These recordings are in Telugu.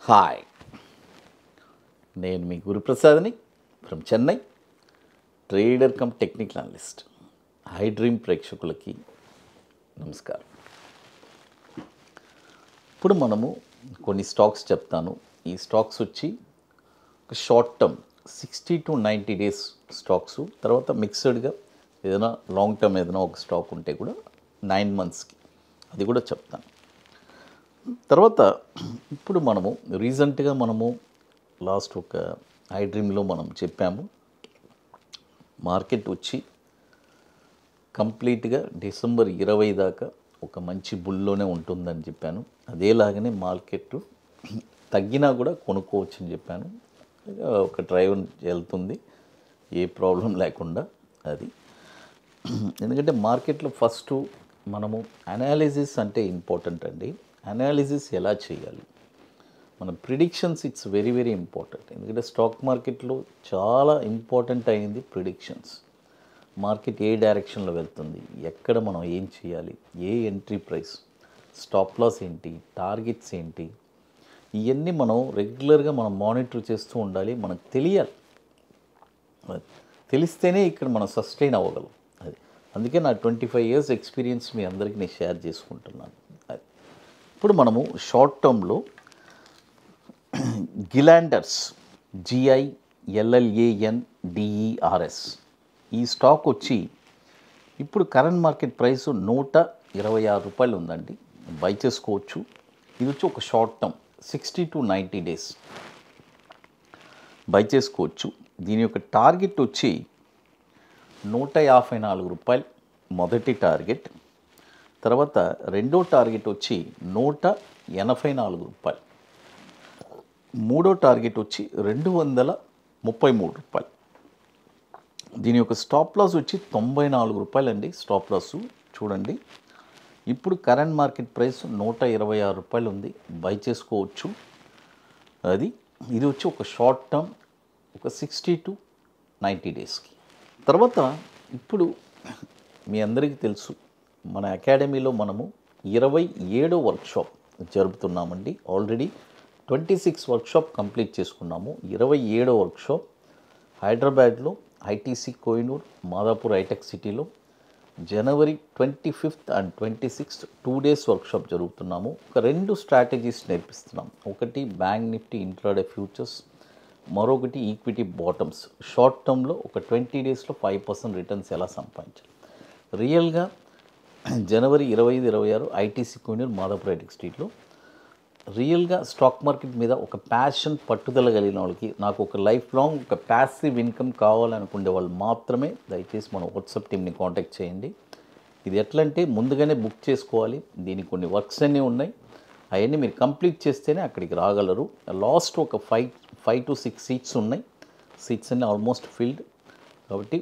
హాయ్, నేను మీ గురుప్రసాద్ని from Chennai, trader cum technical analyst. High dream ప్రేక్షకులకి నమస్కారం. ఇప్పుడు మనము కొన్ని స్టాక్స్ చెప్తాను. ఈ స్టాక్స్ వచ్చి ఒక short term 60 to 90 days stocks, తర్వాత మిక్స్డ్గా ఏదైనా లాంగ్ టర్మ్ ఏదైనా ఒక స్టాక్ ఉంటే కూడా 9 monthsకి అది కూడా చెప్తాను. తర్వాత ఇప్పుడు మనము రీసెంట్గా లాస్ట్ ఒక ఐ డ్రీమ్లో మనం చెప్పాము, మార్కెట్ వచ్చి కంప్లీట్గా డిసెంబర్ 20 దాకా ఒక మంచి బుల్లోనే ఉంటుందని చెప్పాను. అదేలాగానే మార్కెట్ తగ్గినా కూడా కొనుక్కోవచ్చు అని చెప్పాను. ఒక డ్రైవ్ వెళ్తుంది, ఏ ప్రాబ్లం లేకుండా. అది ఎందుకంటే మార్కెట్లో ఫస్ట్ మనము అనాలిసిస్ అంటే ఇంపార్టెంట్ అండి. అనాలిసిస్ ఎలా చేయాలి, మన predictions it's very very important. ఎందుకంటే స్టాక్ మార్కెట్లో చాలా ఇంపార్టెంట్ అయింది ప్రిడిక్షన్స్. మార్కెట్ ఏ డైరెక్షన్లో వెళ్తుంది, ఎక్కడ మనం ఏం చేయాలి, ఏ ఎంట్రీ ప్రైస్, స్టాప్ లాస్ ఏంటి, టార్గెట్స్ ఏంటి, ఇవన్నీ మనం రెగ్యులర్గా మనం మానిటర్ చేస్తూ ఉండాలి. మనకు తెలియాలి, తెలిస్తేనే ఇక్కడ మనం సస్టైన్ అవ్వగలం. అది అందుకే నా 25 years ఎక్స్పీరియన్స్ మీ అందరికీ నేను షేర్ చేసుకుంటున్నాను. అది ఇప్పుడు మనము షార్ట్ టర్మ్లో గిలాండర్స్, GILLANDERS ఈ స్టాక్ వచ్చి ఇప్పుడు కరెంట్ మార్కెట్ ప్రైస్ 126 రూపాయలు ఉందండి. బై చేసుకోవచ్చు. ఇది వచ్చి ఒక short term 60 to 90 days by చేసుకోవచ్చు. దీని యొక్క టార్గెట్ వచ్చి 154 రూపాయలు మొదటి టార్గెట్. తర్వాత రెండో టార్గెట్ వచ్చి 184 రూపాయలు. మూడో టార్గెట్ వచ్చి 233 రూపాయలు. దీని యొక్క స్టాప్ లాస్ వచ్చి 94 రూపాయలు అండి. స్టాప్ లాస్ చూడండి. ఇప్పుడు కరెంట్ మార్కెట్ ప్రైస్ 126 రూపాయలు ఉంది. బై చేసుకోవచ్చు. ఇది వచ్చి ఒక షార్ట్ టర్మ్ ఒక 60 to 90 డేస్కి. తర్వాత ఇప్పుడు మీ అందరికీ తెలుసు, మన అకాడమీలో మనము 27వ వర్క్షాప్ జరుపుతున్నామండి. ఆల్రెడీ 26 వర్క్షాప్ కంప్లీట్ చేసుకున్నాము. 27వ వర్క్షాప్ హైదరాబాద్లో ITC కోహినూర్, మాదాపూర్ హైటెక్ సిటీలో జనవరి 25th and 26th 2 days workshop జరుగుతున్నాము. ఒక 2 స్ట్రాటజీస్ నేర్పిస్తున్నాం. ఒకటి బ్యాంక్ నిఫ్టీ ఇంట్రాడే ఫ్యూచర్స్, మరొకటి ఈక్విటీ బాటమ్స్. షార్ట్ టర్మ్లో ఒక 20 daysలో 5% రిటర్న్స్ ఎలా సంపాదించాలి. రియల్గా జనవరి 25-26 ITC కోహినూర్, మాదాపూర్ హైటెక్ సిటీలో రియల్గా స్టాక్ మార్కెట్ మీద ఒక ప్యాషన్, పట్టుదల కలిగిన వాళ్ళకి, నాకు ఒక లైఫ్ లాంగ్ ఒక ప్యాసివ్ ఇన్కమ్ కావాలనుకునే వాళ్ళు మాత్రమే దయచేసి మన వాట్సాప్ టీమ్ని కాంటాక్ట్ చేయండి. ఇది ఎట్లా అంటే ముందుగానే బుక్ చేసుకోవాలి. దీనికి కొన్ని వర్క్స్ అన్నీ ఉన్నాయి. అవన్నీ మీరు కంప్లీట్ చేస్తేనే అక్కడికి రాగలరు. లాస్ట్ ఒక 5 to 6 సీట్స్ ఉన్నాయి. సీట్స్ అన్నీ ఆల్మోస్ట్ ఫిల్డ్. కాబట్టి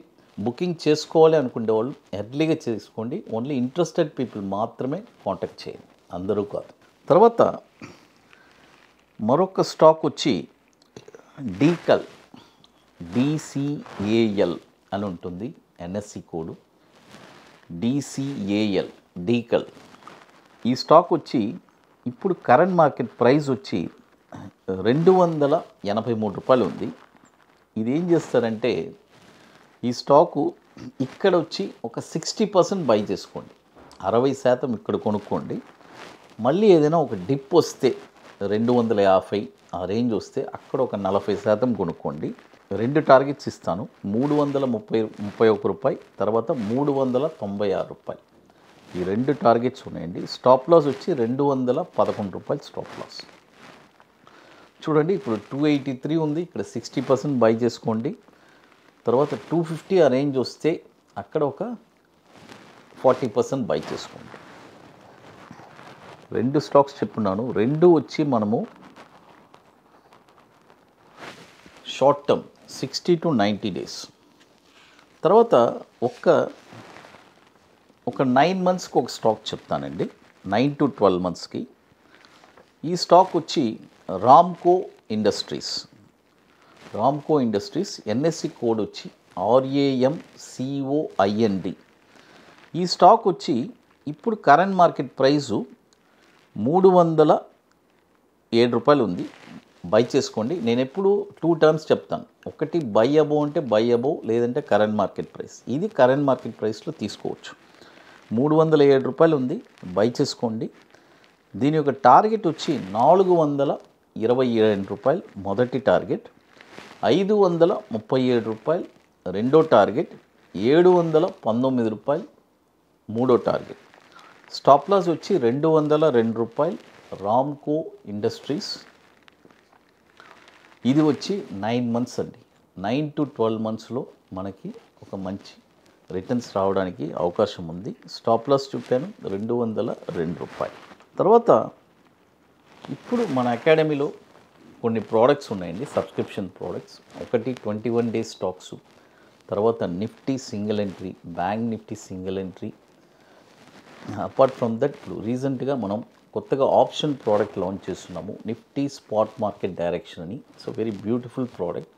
బుకింగ్ చేసుకోవాలి అనుకునే వాళ్ళు ఎర్లీగా చేసుకోండి. ఓన్లీ ఇంట్రెస్టెడ్ పీపుల్ మాత్రమే కాంటాక్ట్ చేయండి, అందరూ కాదు. తర్వాత మరొక స్టాక్ వచ్చి డీకల్, DCAL అని ఉంటుంది. NSE code DCAL, డీకల్. ఈ స్టాక్ వచ్చి ఇప్పుడు కరెంట్ మార్కెట్ ప్రైస్ వచ్చి 283 రూపాయలు ఉంది. ఇది ఏం చేస్తారంటే ఈ స్టాకు ఇక్కడ వచ్చి ఒక 60% బై చేసుకోండి, 60% ఇక్కడ కొనుక్కోండి. మళ్ళీ ఏదైనా ఒక డిప్ వస్తే 250 ఆ రేంజ్ వస్తే అక్కడ ఒక 40% కొనుక్కోండి. 2 టార్గెట్స్ ఇస్తాను. 331 రూపాయలు, తర్వాత 396 రూపాయలు. ఈ 2 టార్గెట్స్ ఉన్నాయండి. స్టాప్ లాస్ వచ్చి 211 రూపాయలు స్టాప్ లాస్. చూడండి, ఇప్పుడు 283 ఉంది. ఇక్కడ 60% బై చేసుకోండి. తర్వాత 250 ఆ రేంజ్ వస్తే అక్కడ ఒక 40% బై చేసుకోండి. 2 స్టాక్స్ చెప్పున్నాను. 2 వచ్చి మనము షార్ట్ టర్మ్ 60 to 90 డేస్. తర్వాత ఒక 9 monthsకి ఒక స్టాక్ చెప్తానండి. 9 to 12 monthsకి. ఈ స్టాక్ వచ్చి రామ్కో ఇండస్ట్రీస్. NSE కోడ్ వచ్చి RAMCOIND. ఈ స్టాక్ వచ్చి ఇప్పుడు కరెంట్ మార్కెట్ ప్రైసు 307 రూపాయలు ఉంది. బై చేసుకోండి. నేను ఎప్పుడు 2 టర్మ్స్ చెప్తాను. ఒకటి బై అబోవ్ అంటే బై అబోవ్, లేదంటే కరెంట్ మార్కెట్ ప్రైస్. ఇది కరెంట్ మార్కెట్ ప్రైస్లో తీసుకోవచ్చు. 307 రూపాయలు ఉంది, బై చేసుకోండి. దీని యొక్క టార్గెట్ వచ్చి 427 రూపాయలు మొదటి టార్గెట్, 537 రూపాయలు రెండో టార్గెట్, 719 రూపాయలు మూడో టార్గెట్. స్టాప్ లాస్ వచ్చి 202 రూపాయలు రామ్కో ఇండస్ట్రీస్. ఇది వచ్చి 9 మంత్స్ అండి. 9 to 12 మంత్స్లో మనకి ఒక మంచి రిటర్న్స్ రావడానికి అవకాశం ఉంది. స్టాప్ లాస్ చెప్పాను 202 రూపాయలు. తర్వాత ఇప్పుడు మన అకాడమీలో కొన్ని ప్రోడక్ట్స్ ఉన్నాయండి, సబ్స్క్రిప్షన్ ప్రోడక్ట్స్. ఒకటి 21 డేస్ స్టాక్స్, తర్వాత Nifty single entry, bank Nifty single entry. Apart from that ఇప్పుడు రీసెంట్గా మనం కొత్తగా ఆప్షన్ ప్రోడక్ట్ లాంచ్ చేస్తున్నాము, నిఫ్టీ స్పాట్ మార్కెట్ డైరెక్షన్ అని. So very beautiful product.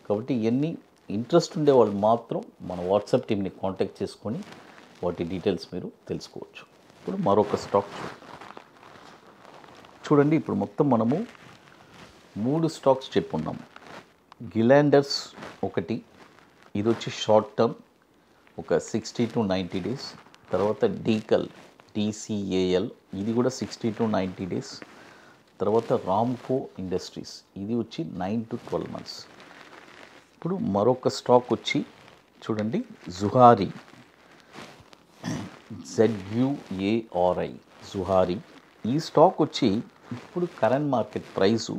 కాబట్టి ఇవన్నీ ఇంట్రెస్ట్ ఉండే వాళ్ళు మాత్రం మన వాట్సాప్ టీమ్ని కాంటాక్ట్ చేసుకొని వాటి డీటెయిల్స్ మీరు తెలుసుకోవచ్చు. ఇప్పుడు మరొక స్టాక్ చూడండి. ఇప్పుడు మొత్తం మనము 3 స్టాక్స్ చెప్పున్నాము. గిలాండర్స్ ఒకటి, ఇది వచ్చి షార్ట్ టర్మ్ ఒక 60 to 90 డేస్. తర్వాత డీకల్ DCAL, ఇది కూడా 60 to 90 డేస్. తర్వాత రామ్కో ఇండస్ట్రీస్, ఇది వచ్చి 9 to 12 మంత్స్. ఇప్పుడు మరొక స్టాక్ వచ్చి చూడండి, జుహారీ, ZUARI, జుహారీ. ఈ స్టాక్ వచ్చి ఇప్పుడు కరెంట్ మార్కెట్ ప్రైసు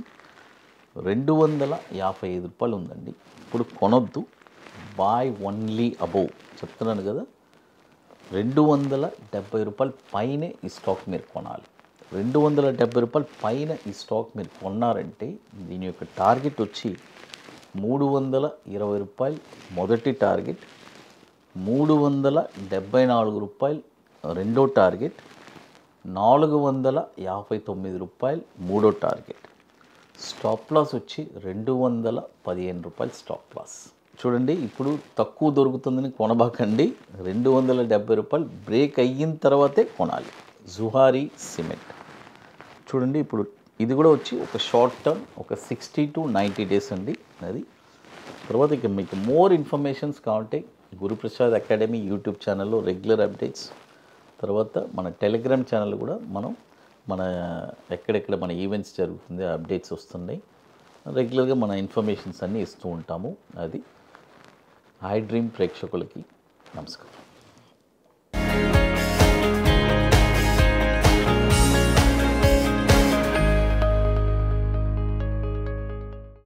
255 రూపాయలు ఉందండి. ఇప్పుడు కొనొద్దు, బై ఓన్లీ అబోవ్ చెప్తున్నాను కదా. 270 రూపాయల పైనే ఈ స్టాక్ మీరు కొనాలి. 270 రూపాయల పైన ఈ స్టాక్ మీరు కొన్నారంటే దీని యొక్క టార్గెట్ వచ్చి 320 రూపాయలు మొదటి టార్గెట్, 374 రూపాయలు రెండో టార్గెట్, 459 రూపాయలు మూడో టార్గెట్. స్టాప్ లాస్ వచ్చి 215 రూపాయలు స్టాప్ లాస్. చూడండి, ఇప్పుడు తక్కువ దొరుకుతుందని కొనబాకండి. 270 రూపాయలు బ్రేక్ అయిన తర్వాతే కొనాలి. జుహారీ సిమెంట్ చూడండి, ఇప్పుడు ఇది కూడా వచ్చి ఒక షార్ట్ టర్మ్ ఒక 60 to 90 డేస్ అండి అది. తర్వాత ఇక మీకు మోర్ ఇన్ఫర్మేషన్స్ కావాలంటే గురుప్రసాద్ అకాడమీ యూట్యూబ్ ఛానల్లో రెగ్యులర్ అప్డేట్స్, తర్వాత మన టెలిగ్రామ్ ఛానల్ కూడా మన ఎక్కడెక్కడ మన ఈవెంట్స్ జరుగుతుంది అప్డేట్స్ వస్తున్నాయి. రెగ్యులర్గా మన ఇన్ఫర్మేషన్స్ అన్నీ ఇస్తూ ఉంటాము. అది ఐ డ్రీమ్ ప్రేక్షకులకి నమస్కారం.